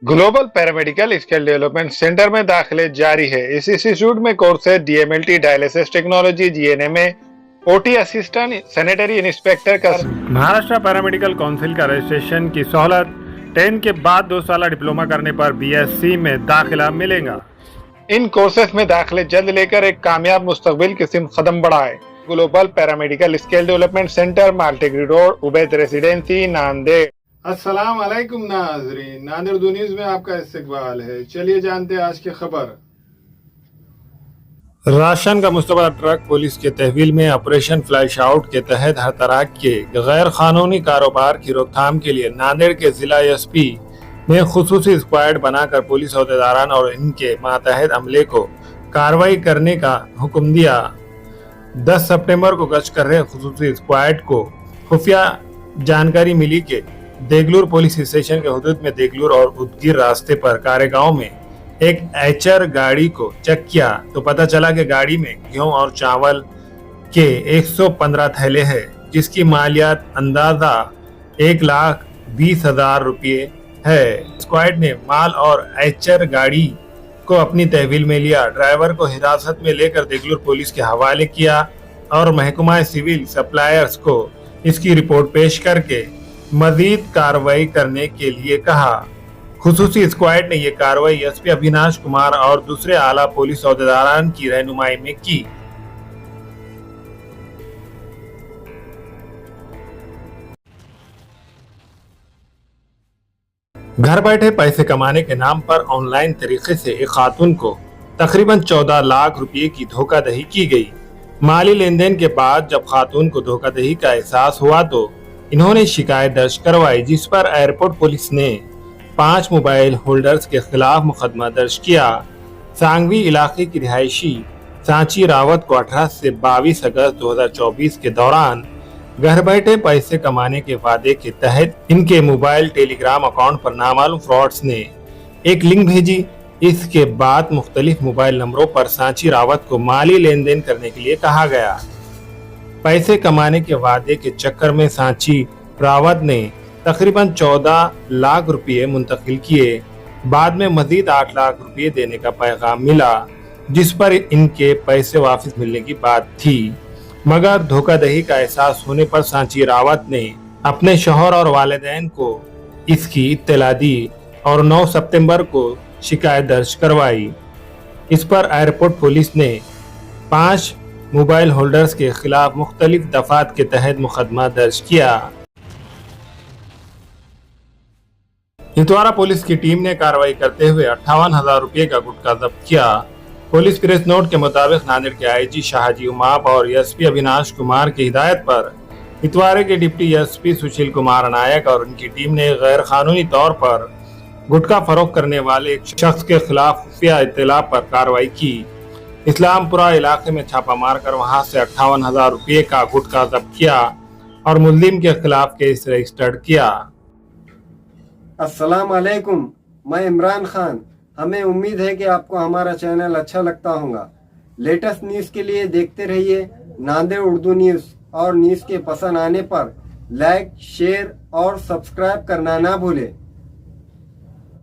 Global paramedical skill development centre में दाखिले जारी है। इस इंस्टीट्यूट में कोर्स है DMLT, dialysis technology, GNMA, OT assistant, sanitary inspector का। महाराष्ट्र पैरामेडिकल काउंसिल का रजिस्ट्रेशन की सहूलत 10 के बाद 2 साल डिप्लोमा करने पर बीएससी में दाखिला मिलेगा। इन कोर्सेज में दाखिले जल्द लेकर एक कामयाब मुस्तकबिल की सिमत कदम बढ़ाए। Global paramedical skill development centre, Maltekdi road, Ubaid residency, Nanded. अस्सलाम वालेकुम नाज़रीन, नांदेड़ उर्दू न्यूज़ में आपका इस्तकबाल है। चलिए जानते हैं आज की खबर। राशन का मुश्तबा ट्रक पुलिस के तहवील में ऑपरेशन फ्लैश आउट के तहत हर तरह के गैर कानूनी कारोबार की रोकथाम के लिए नांदेड़ के जिला एसपी ने खुसूसी स्क्वाड बनाकर पुलिस अहदेदारान और इनके मातहत अमले को कार्रवाई करने का हुक्म दिया। 10 सितंबर को गश्त कर रहे खुसूसी स्क्वाड को खुफिया जानकारी मिली कि देगलूर पुलिस स्टेशन के हुदूद में देगलूर और उदगीर रास्ते पर कारेगांव में एक एचर गाड़ी को चेक किया तो पता चला कि गाड़ी में गेहूं और चावल के 115 थैले हैं, जिसकी मालियात अंदाजा 1,20,000 रुपये है। स्क्वाड ने माल और एचर गाड़ी को अपनी तहवील में लिया, ड्राइवर को हिरासत में लेकर देगलूर पुलिस के हवाले किया और महकमा सिविल सप्लायर्स को इसकी रिपोर्ट पेश करके मजीद कार्रवाई करने के लिए कहा। खुसूसी स्क्वाड ने यह कार्रवाई एसपी अविनाश कुमार और दूसरे आला पुलिस अहदेदारान की रहनुमाई में की। घर बैठे पैसे कमाने के नाम पर ऑनलाइन तरीके से एक खातून को तकरीबन 14 लाख रुपए की धोखाधड़ी की गई। माली लेन देन के बाद जब खातून को धोखाधड़ी का एहसास हुआ तो इन्होंने शिकायत दर्ज करवाई, जिस पर एयरपोर्ट पुलिस ने 5 मोबाइल होल्डर्स के खिलाफ मुकदमा दर्ज किया। सांगवी इलाके की रिहायशी सांची रावत को 18 से 22 अगस्त 2024 के दौरान घर बैठे पैसे कमाने के वादे के तहत इनके मोबाइल टेलीग्राम अकाउंट पर नामालूम फ्रॉड्स ने एक लिंक भेजी। इसके बाद मुख्तलिफ मोबाइल नंबरों पर सांची रावत को माली लेन देन करने के लिए कहा गया। पैसे कमाने के वादे के चक्कर में सांची रावत ने तकरीबन 14 लाख रुपए मुंतकिल किए। बाद में मजीद 8 लाख रुपए देने का पैगाम मिला, जिस पर इनके पैसे वापस मिलने की बात थी, मगर धोखाधड़ी का एहसास होने पर सांची रावत ने अपने शौहर और वालिदैन को इसकी इत्तला दी और 9 सितंबर को शिकायत दर्ज करवाई। इस पर एयरपोर्ट पुलिस ने 5 मोबाइल होल्डर्स के खिलाफ मुख्तलिफ दफात के तहत मुकदमा दर्ज किया। इंतवारा पुलिस की टीम ने कार्रवाई करते हुए 58,000 रुपये का गुटखा जब्त किया। पुलिस प्रेस नोट के मुताबिक नांदेड़ के आईजी शाहजी उमाप और एसपी अविनाश कुमार की हिदायत पर इतवारे के डिप्टी एसपी सुशील कुमार नायक और उनकी टीम ने गैर कानूनी तौर पर गुटखा फरोख्त करने वाले एक शख्स के खिलाफ खुफिया इत्तला पर कार्रवाई की। इस्लामपुरा इलाके में छापा मारकर वहां से 58,000 रुपये का गुटखा जब्त किया और मुल्जिम के खिलाफ केस रजिस्टर्ड किया। अस्सलाम वालेकुम, मैं इमरान खान। हमें उम्मीद है कि आपको हमारा चैनल अच्छा लगता होगा। लेटेस्ट न्यूज़ के लिए देखते रहिए नांदेड़ उर्दू न्यूज़ और न्यूज़ के पसंद आने पर लाइक, शेयर और सब्सक्राइब करना ना भूलें।